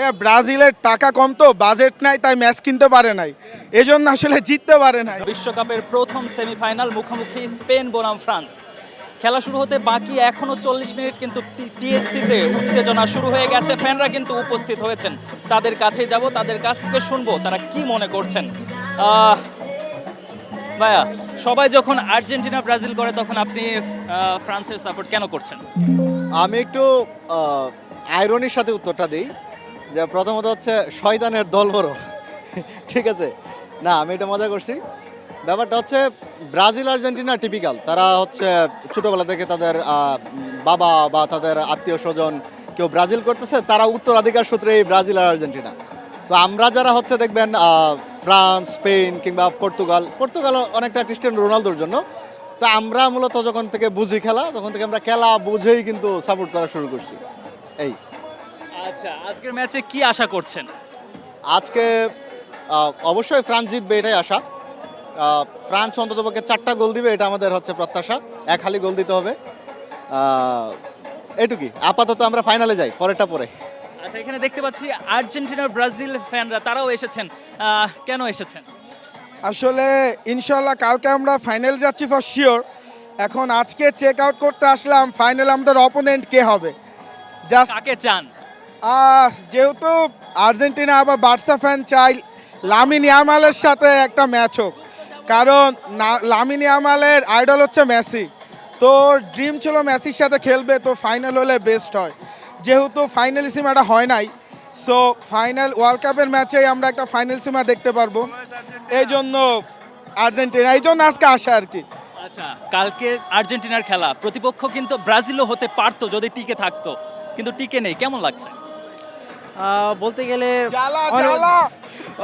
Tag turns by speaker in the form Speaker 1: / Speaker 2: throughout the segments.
Speaker 1: ভাইয়া ব্রাজিলের টাকা কম তো বাজেট নাই, তাই ম্যাচ কিনতে পারে নাই, এজন্য আসলে জিততে পারে নাই।
Speaker 2: বিশ্বকাপের প্রথম সেমিফাইনাল মুখোমুখি স্পেন বনাম ফ্রান্স। খেলা শুরু হতে বাকি এখনো 40 মিনিট, কিন্তু টিএসসিতে উত্তেজনা শুরু হয়ে গেছে। ফ্যানরা কিন্তু উপস্থিত হয়েছেন, তাদের কাছে যাব, তাদের কাছ থেকে শুনবো তারা কি মনে করছেন। ভাইয়া, সবাই যখন আর্জেন্টিনা ব্রাজিল করে তখন আপনি ফ্রান্সের সাপোর্ট কেন করছেন?
Speaker 3: আমি একটু আইরনির সাথে উত্তরটা দিই, যে প্রথমত হচ্ছে শয়তানের দল বড়। ঠিক আছে, না আমি এটা মজা করছি। ব্যাপারটা হচ্ছে ব্রাজিল আর্জেন্টিনা টিপিক্যাল, তারা হচ্ছে ছোটোবেলা থেকে তাদের বাবা বা তাদের আত্মীয় স্বজন কেউ ব্রাজিল করতেছে, তারা উত্তরাধিকার সূত্রে এই ব্রাজিল আর আর্জেন্টিনা। তো আমরা যারা হচ্ছে দেখবেন ফ্রান্স, স্পেন কিংবা পর্তুগাল অনেকটা ক্রিস্টিয়ানো রোনালদোর জন্য। তো আমরা মূলত যখন থেকে বুঝি খেলা, তখন থেকে আমরা খেলা বুঝেই কিন্তু সাপোর্ট করা শুরু করছি। এই
Speaker 2: আচ্ছা, আজকের ম্যাচে কি আশা করছেন?
Speaker 3: আজকে অবশ্যই ফ্রান্স জিতবে, এটাই আশা। ফ্রান্স অন্ততপক্ষে 4টা গোল দিবে, এটা আমাদের হচ্ছে প্রত্যাশা। এক হালি গোল দিতে হবে, এটুকুই। আপাতত আমরা ফাইনালে যাই, পরেরটা পরে।
Speaker 2: আচ্ছা, এখানে দেখতে পাচ্ছি আর্জেন্টিনা ব্রাজিল ফ্যানরা, তারাও এসেছেন। কেন এসেছেন?
Speaker 1: আসলে ইনশাল্লাহ কালকে আমরা ফাইনাল যাচ্ছি ফর শিওর। এখন আজকে চেক আউট করতে আসলাম ফাইনাল আমাদের অপোনেন্ট কে হবে। জাস্ট
Speaker 2: কাকে চান?
Speaker 1: যেহেতু আর্জেন্টিনা আবার বার্সা ফ্যান, চাই লামিন ইয়ামালের সাথে একটা ম্যাচ হোক, কারণ লামিন ইয়ামালের আইডল হচ্ছে মেসি। তো ড্রিম ছিল মেসির সাথে খেলবে, তো ফাইনাল হলে বেস্ট হয়। যেহেতু ফাইনাল সিমাটা হয় নাই, সো ফাইনাল ওয়ার্ল্ড কাপের ম্যাচেই আমরা একটা ফাইনাল সিমা দেখতে পারবো। এই জন্য আর্জেন্টিনা, এই জন্য আজকে আসা আর কি।
Speaker 2: আচ্ছা, কালকে আর্জেন্টিনার খেলা, প্রতিপক্ষ কিন্তু ব্রাজিলও হতে পারতো যদি টিকে থাকতো, কিন্তু টিকে নেই। কেমন লাগছে?
Speaker 4: বলতে গেলে
Speaker 1: জ্বালা,
Speaker 4: অনু-
Speaker 1: জ্বালা।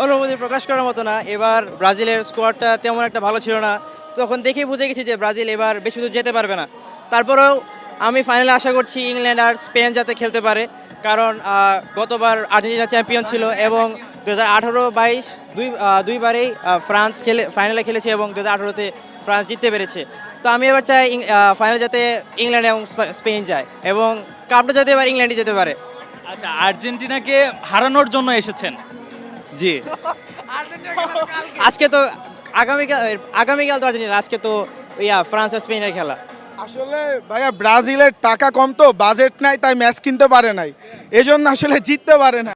Speaker 4: অনুভূতি প্রকাশ করার মতো না। এবার ব্রাজিলের স্কোয়াডটা তেমন একটা ভালো ছিল না, তখন দেখেই বুঝে গেছি যে ব্রাজিল এবার বেশি দূর যেতে পারবে না। তারপরেও আমি ফাইনালে আশা করছি ইংল্যান্ড আর স্পেন যাতে খেলতে পারে, কারণ গতবার আর্জেন্টিনা চ্যাম্পিয়ন ছিল এবং 2018-22 দুইবারেই ফ্রান্স ফাইনালে খেলেছে এবং 2018-তে ফ্রান্স জিততে পেরেছে। তো আমি এবার চাই ফাইনাল যাতে ইংল্যান্ড এবং স্পেন যায় এবং কাপটা যাতে এবার ইংল্যান্ডই যেতে পারে।
Speaker 2: আচ্ছা, আর্জেন্টিনাকে হারানোর জন্য এসেছেন?
Speaker 4: জি, আজকে তো আগামীকাল তো আর্জেন্টিনা, আজকে তো ফ্রান্স আর স্পেনের খেলা।
Speaker 1: আসলে ভাইয়া ব্রাজিলের টাকা কম তো বাজেট নাই, তাই ম্যাচ কিনতে পারে নাই, এজন্য আসলে জিততে পারে না।